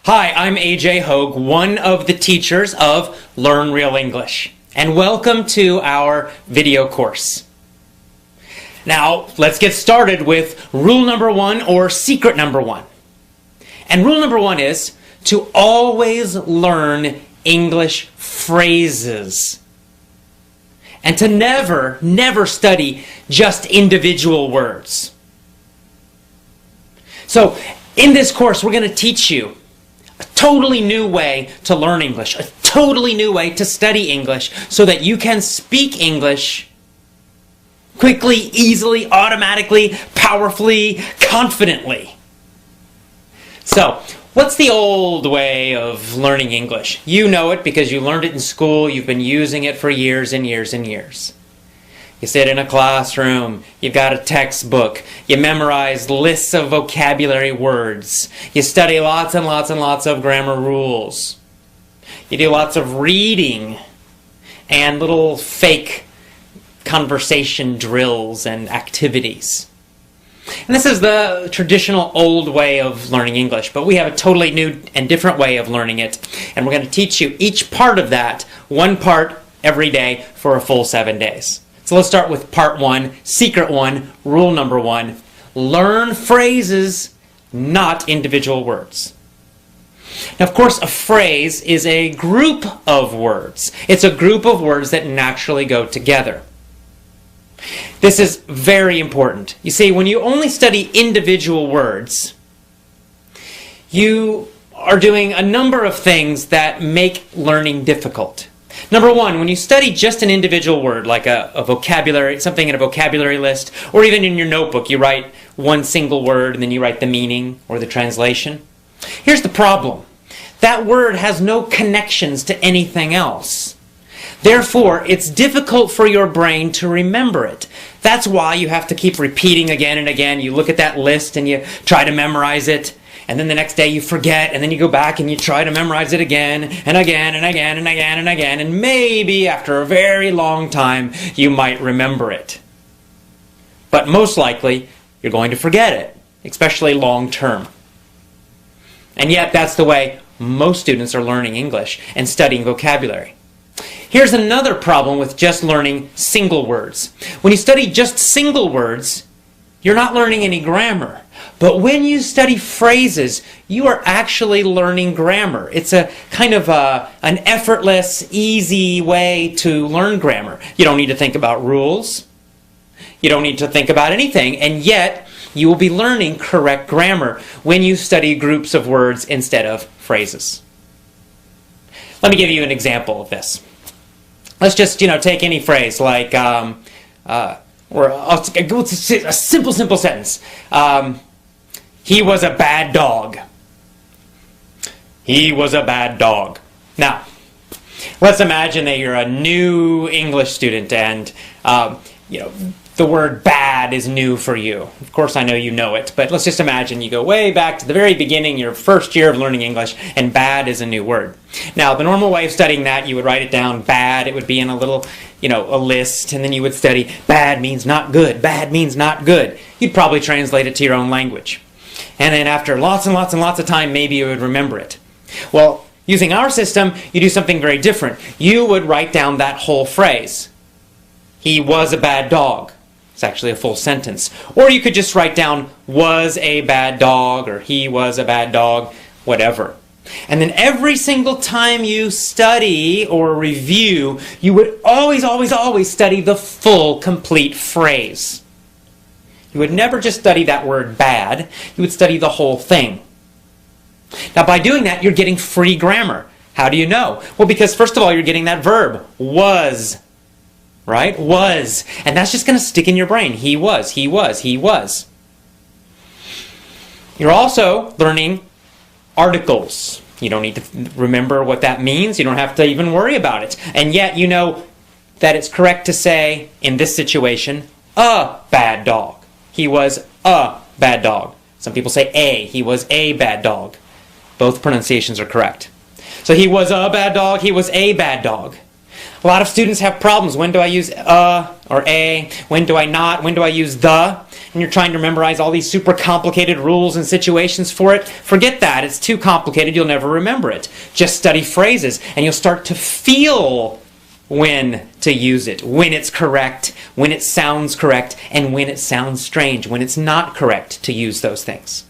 Hi, I'm AJ Hogue, one of the teachers of Learn Real English, and welcome to our video course. Now, let's get started with rule number one, or secret number one. And rule number one is to always learn English phrases. And to never study just individual words. So, in this course, we're going to teach you a totally new way to learn English, a totally new way to study English so that you can speak English quickly, easily, automatically, powerfully, confidently. So, what's the old way of learning English? You know it because you learned it in school, you've been using it for years and years and years. You sit in a classroom, you've got a textbook, you memorize lists of vocabulary words, you study lots and lots and lots of grammar rules. You do lots of reading and little fake conversation drills and activities. And this is the traditional old way of learning English, but we have a totally new and different way of learning it. And we're going to teach you each part of that, one part every day for a full 7 days. So let's start with part one, secret one, rule number one. Learn phrases, not individual words. Now, of course, a phrase is a group of words. It's a group of words that naturally go together. This is very important. You see, when you only study individual words, you are doing a number of things that make learning difficult. Number one, when you study just an individual word, like a vocabulary, something in a vocabulary list, or even in your notebook, you write one single word and then you write the meaning or the translation. Here's the problem. That word has no connections to anything else. Therefore, it's difficult for your brain to remember it. That's why you have to keep repeating again and again. You look at that list and you try to memorize it. And then the next day you forget, and then you go back and you try to memorize it again, and again, and again, and again, and again, and maybe after a very long time you might remember it. But most likely you're going to forget it, especially long term. And yet that's the way most students are learning English and studying vocabulary. Here's another problem with just learning single words. When you study just single words, you're not learning any grammar. But when you study phrases, you are actually learning grammar. It's a kind of an effortless, easy way to learn grammar. You don't need to think about rules. You don't need to think about anything. And yet, you will be learning correct grammar when you study groups of words instead of phrases. Let me give you an example of this. Let's just, take any phrase like, or I'll go to a simple sentence. He was a bad dog. He was a bad dog. Now, let's imagine that you're a new English student and, the word bad is new for you. Of course, I know you know it, but let's just imagine you go way back to the very beginning, your first year of learning English, and bad is a new word. Now, the normal way of studying that, you would write it down, bad, it would be in a little, a list, and then you would study, bad means not good, bad means not good. You'd probably translate it to your own language. And then after lots and lots and lots of time, maybe you would remember it. Well, using our system, you do something very different. You would write down that whole phrase. He was a bad dog. It's actually a full sentence. Or you could just write down, was a bad dog, or he was a bad dog, whatever. And then every single time you study or review, you would always study the full, complete phrase. You would never just study that word bad. You would study the whole thing. Now, by doing that, you're getting free grammar. How do you know? Well, because first of all, you're getting that verb, was. Right? Was. And that's just going to stick in your brain. He was, he was, he was. You're also learning articles. You don't need to remember what that means. You don't have to even worry about it. And yet you know that it's correct to say, in this situation, a bad dog. He was a bad dog. Some people say a. He was a bad dog. Both pronunciations are correct. So he was a bad dog. He was a bad dog. A lot of students have problems. When do I use or a? When do I not? When do I use the? and you're trying to memorize all these super complicated rules and situations for it, forget that. It's too complicated. You'll never remember it. Just study phrases, and you'll start to feel when to use it, when it's correct, when it sounds correct, and when it sounds strange, when it's not correct to use those things.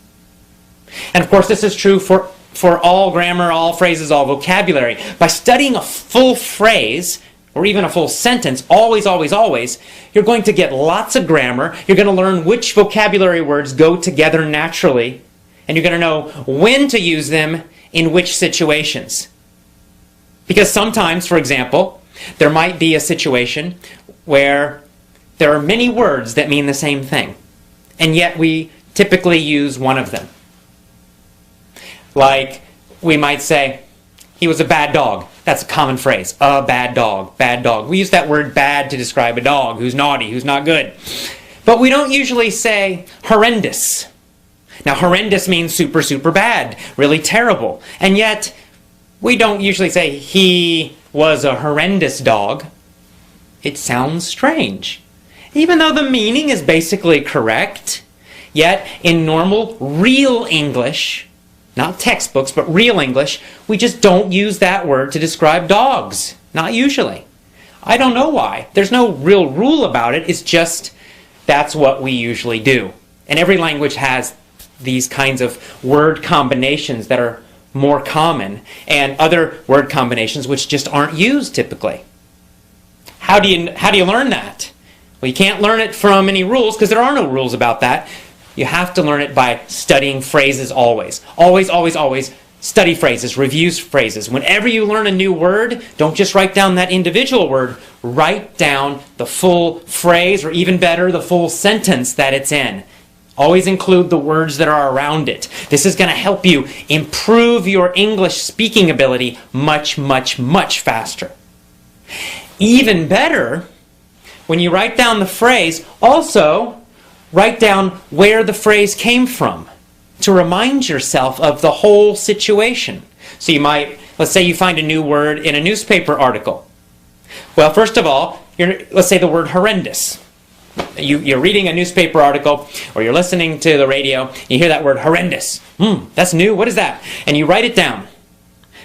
And of course, this is true for all grammar, all phrases, all vocabulary. By studying a full phrase, or even a full sentence, always, always, always, you're going to get lots of grammar. You're going to learn which vocabulary words go together naturally, and you're going to know when to use them in which situations. Because sometimes, for example, there might be a situation where there are many words that mean the same thing, and yet we typically use one of them. Like, we might say, he was a bad dog. That's a common phrase. A bad dog. Bad dog. We use that word bad to describe a dog who's naughty, who's not good. But we don't usually say horrendous. Now, horrendous means super, super bad. Really terrible. And yet, we don't usually say he was a horrendous dog. It sounds strange. Even though the meaning is basically correct, yet in normal, real English, not textbooks, but real English, we just don't use that word to describe dogs. Not usually. I don't know why. There's no real rule about it. It's just that's what we usually do. And every language has these kinds of word combinations that are more common, and other word combinations which just aren't used typically. How do you learn that? Well, you can't learn it from any rules, because there are no rules about that. You have to learn it by studying phrases always. Always, always, always study phrases, review phrases. Whenever you learn a new word, don't just write down that individual word. Write down the full phrase, or even better, the full sentence that it's in. Always include the words that are around it. This is going to help you improve your English speaking ability much, much, much faster. Even better, when you write down the phrase, also write down where the phrase came from to remind yourself of the whole situation. So you might, let's say you find a new word in a newspaper article. Well, first of all, let's say the word horrendous. You're reading a newspaper article, or you're listening to the radio, you hear that word horrendous. That's new, what is that? And you write it down.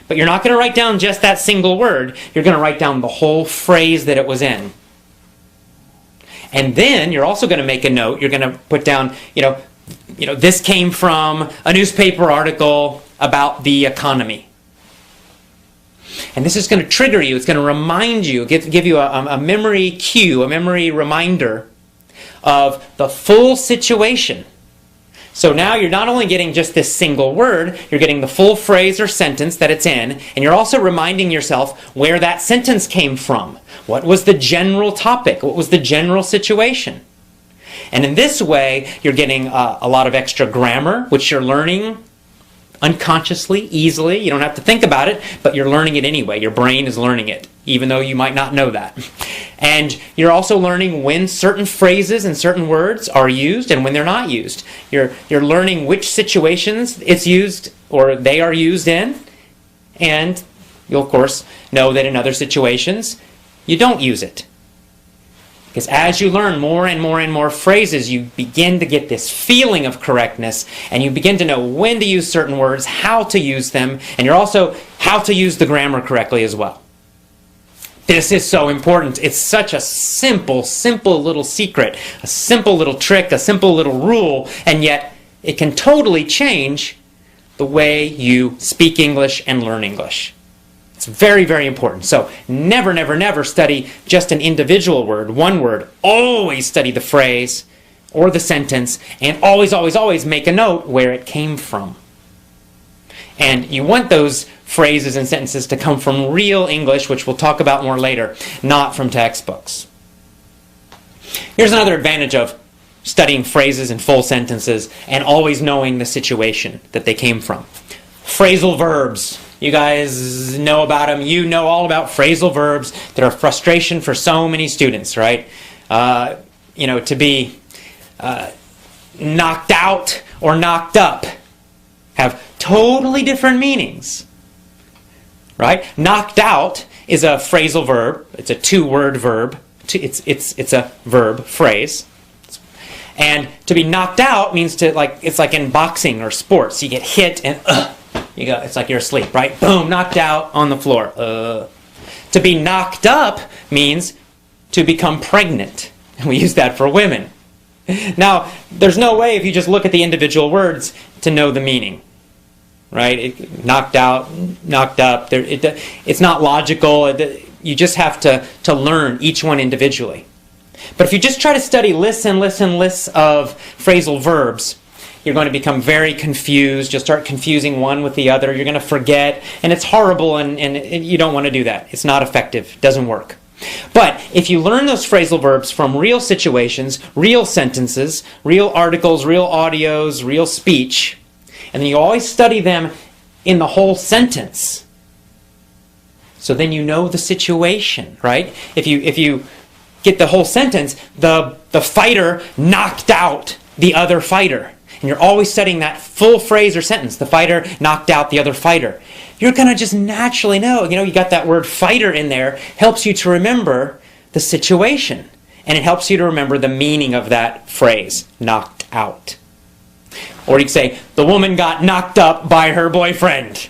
But you're not going to write down just that single word, you're going to write down the whole phrase that it was in. And then you're also going to make a note, you're going to put down, this came from a newspaper article about the economy. And this is going to trigger you, it's going to remind you, give you a memory cue, a memory reminder of the full situation. So now you're not only getting just this single word, you're getting the full phrase or sentence that it's in, and you're also reminding yourself where that sentence came from. What was the general topic? What was the general situation? And in this way, you're getting a lot of extra grammar, which you're learning unconsciously, easily. You don't have to think about it, but you're learning it anyway. Your brain is learning it, even though you might not know that. And you're also learning when certain phrases and certain words are used and when they're not used. You're learning which situations it's used or they are used in, and you'll of course know that in other situations you don't use it. Because as you learn more and more and more phrases, you begin to get this feeling of correctness, and you begin to know when to use certain words, how to use them, and you're also how to use the grammar correctly as well. This is so important. It's such a simple, simple little secret, a simple little trick, a simple little rule, and yet it can totally change the way you speak English and learn English. It's very, very important. So never, never, never study just an individual word, one word. Always study the phrase or the sentence, and always, always, always make a note where it came from. And you want those phrases and sentences to come from real English, which we'll talk about more later, not from textbooks. Here's another advantage of studying phrases and full sentences and always knowing the situation that they came from. Phrasal verbs. You guys know about them. You know all about phrasal verbs. They're a frustration for so many students, right? To be knocked out or knocked up have totally different meanings, right? Knocked out is a phrasal verb. It's a two-word verb. It's a verb phrase. And to be knocked out means to, like, it's like in boxing or sports. You get hit and you go, it's like you're asleep, right? Boom, knocked out on the floor. To be knocked up means to become pregnant. And we use that for women. Now, there's no way if you just look at the individual words to know the meaning. Right? Knocked out, knocked up. It's not logical. You just have to learn each one individually. But if you just try to study lists and lists and lists of phrasal verbs, you're going to become very confused. You'll start confusing one with the other. You're going to forget. And it's horrible, and you don't want to do that. It's not effective. It doesn't work. But if you learn those phrasal verbs from real situations, real sentences, real articles, real audios, real speech, and then you always study them in the whole sentence, so then you know the situation, right? If you get the whole sentence, the fighter knocked out the other fighter. And you're always studying that full phrase or sentence. The fighter knocked out the other fighter. You're going to just naturally know, you got that word fighter in there, helps you to remember the situation. And it helps you to remember the meaning of that phrase, knocked out. Or you could say, the woman got knocked up by her boyfriend.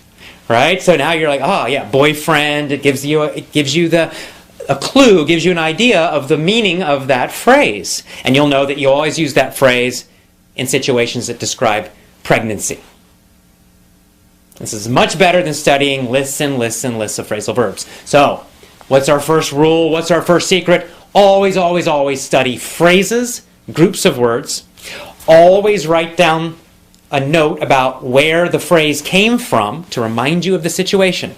Right? So now you're like, oh yeah, boyfriend. It gives you a clue, gives you an idea of the meaning of that phrase. And you'll know that you always use that phrase in situations that describe pregnancy. This is much better than studying lists and lists and lists of phrasal verbs. So, what's our first rule? What's our first secret? Always, always, always study phrases, groups of words. Always write down a note about where the phrase came from to remind you of the situation.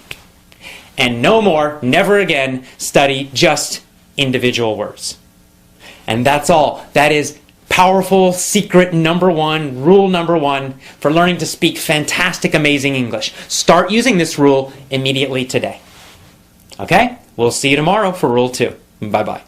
And no more, never again, study just individual words. And that's all. That is powerful secret number one, rule number one for learning to speak fantastic, amazing English. Start using this rule immediately today. Okay? We'll see you tomorrow for rule 2. Bye-bye.